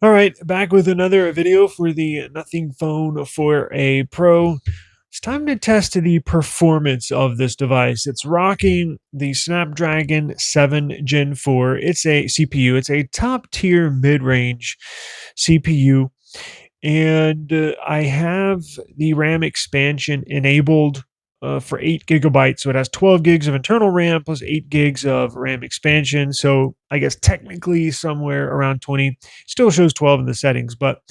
All right, back with another video for the Nothing Phone for a Pro. It's time to test the performance of this device. It's rocking the Snapdragon 7 Gen 4. It's a CPU. It's a top tier mid-range CPU. And I have the RAM expansion enabled for 8 gigabytes. So it has 12 gigs of internal RAM plus 8 gigs of RAM expansion. So I guess technically somewhere around 20. Still shows 12 in the settings, but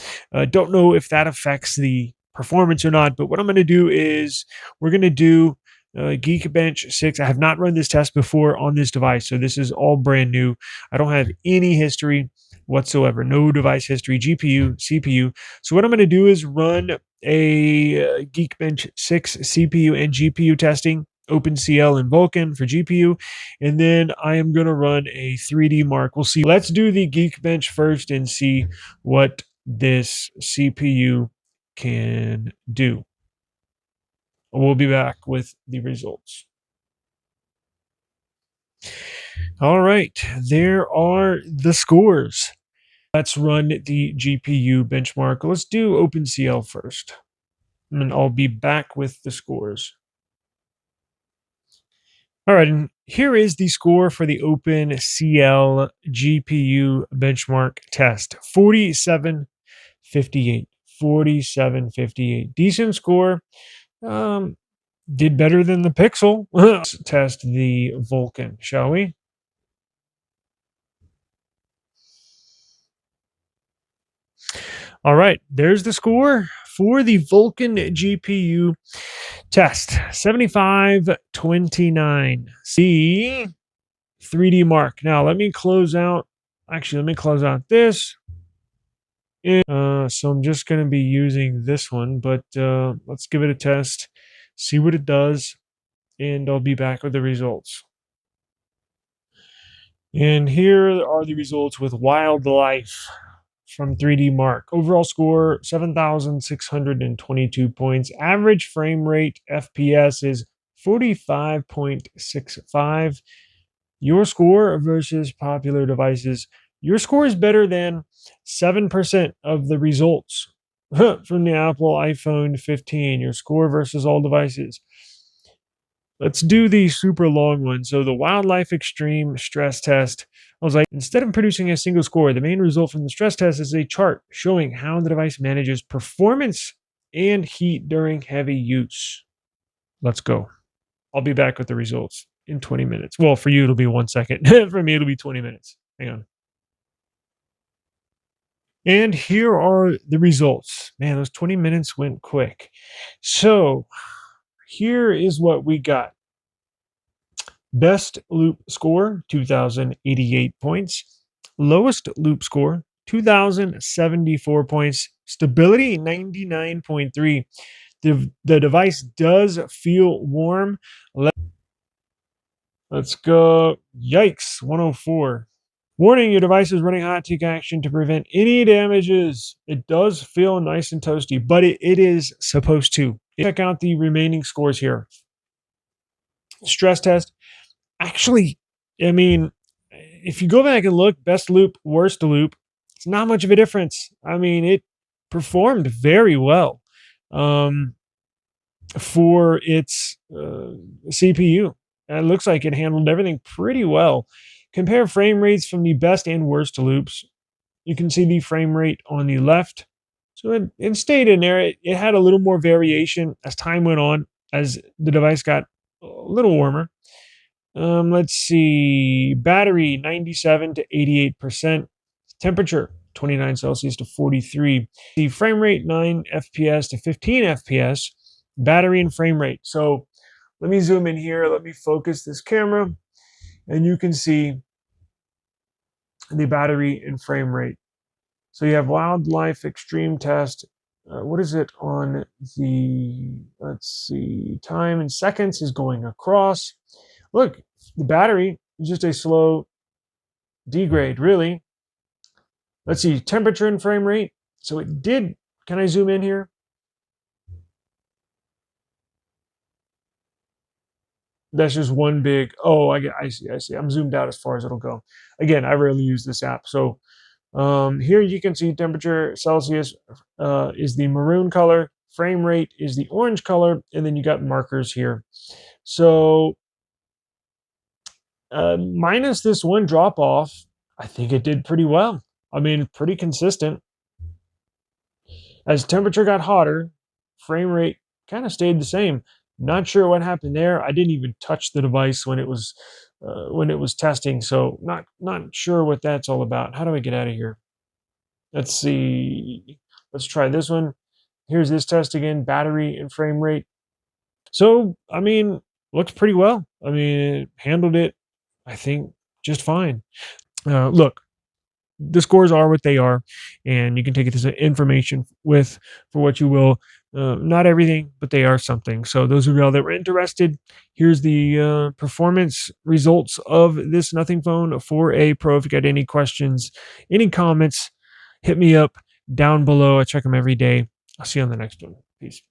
don't know if that affects the performance or not. But what I'm going to do is we're going to do Geekbench 6. I have not run this test before on this device, so this is all brand new. I don't have any history whatsoever, no device history, GPU, CPU. So what I'm going to do is run a Geekbench 6 CPU and GPU testing, OpenCL and Vulkan for GPU, and then I am going to run a 3Dmark. We'll see. Let's do the Geekbench first and see what this CPU can do. We'll be back with the results. All right, there are the scores. Let's run the GPU benchmark. Let's do OpenCL first, and I'll be back with the scores. All right, and here is the score for the OpenCL GPU benchmark test. 4758. 4758. Decent score. Did better than the Pixel. Let's test the Vulkan, shall we? All right, there's the score for the Vulkan GPU test. 7529. See 3Dmark. Now let me close out. Actually, let me close out this. So I'm just going to be using this one, but let's give it a test, see what it does, and I'll be back with the results. And here are the results with Wildlife from 3Dmark. Overall score 7,622 points. Average frame rate FPS is 45.65. Your score versus popular devices. Your score is better than 7% of the results from the Apple iPhone 15. Your score versus all devices. Let's do the super long one. So the Wildlife Extreme stress test. I was like, instead of producing a single score, the main result from the stress test is a chart showing how the device manages performance and heat during heavy use. Let's go. I'll be back with the results in 20 minutes. Well, for you, it'll be 1 second. For me, it'll be 20 minutes. Hang on. And here are the results. Man, those 20 minutes went quick. So here is what we got. Best loop score, 2,088 points. Lowest loop score, 2,074 points. Stability, 99.3. The device does feel warm. Let's go. Yikes, 104. Warning, your device is running hot. Take action to prevent any damages. It does feel nice and toasty, but it is supposed to. Check out the remaining scores here. Stress test. Actually, I mean, if you go back and look, best loop, worst loop, it's not much of a difference. I mean, it performed very well for its CPU. It looks like it handled everything pretty well. Compare frame rates from the best and worst loops. You can see the frame rate on the left. So it stayed in there. It had a little more variation as time went on, as the device got a little warmer. Let's see. Battery 97 to 88%. Temperature 29 Celsius to 43. The frame rate 9 FPS to 15 FPS. Battery and frame rate. So let me zoom in here. Let me focus this camera, and you can see the battery and frame rate. So you have Wildlife Extreme Test. What is it on the, let's see, time in seconds is going across. Look, the battery is just a slow degrade, really. Let's see, temperature and frame rate. So it did, can I zoom in here? That's just one big, oh, I see. I'm zoomed out as far as it'll go. Again, I rarely use this app, so Here you can see temperature Celsius is the maroon color, frame rate is the orange color, and then you got markers here. So minus this one drop off, I think it did pretty well. I mean, pretty consistent. As temperature got hotter, frame rate kind of stayed the same. Not sure what happened there. I didn't even touch the device when it was testing, so not sure what that's all about. How do I get out of here? Let's see. Let's try this one. Here's this test again, battery and frame rate. So, I mean, looks pretty well. I mean, it handled it, I think, just fine. Look, the scores are what they are, and you can take this information with for what you will. Not everything, but they are something. So those of y'all that were interested, here's the performance results of this Nothing Phone 4A Pro. If you got any questions, any comments, hit me up down below. I check them every day. I'll see you on the next one. Peace.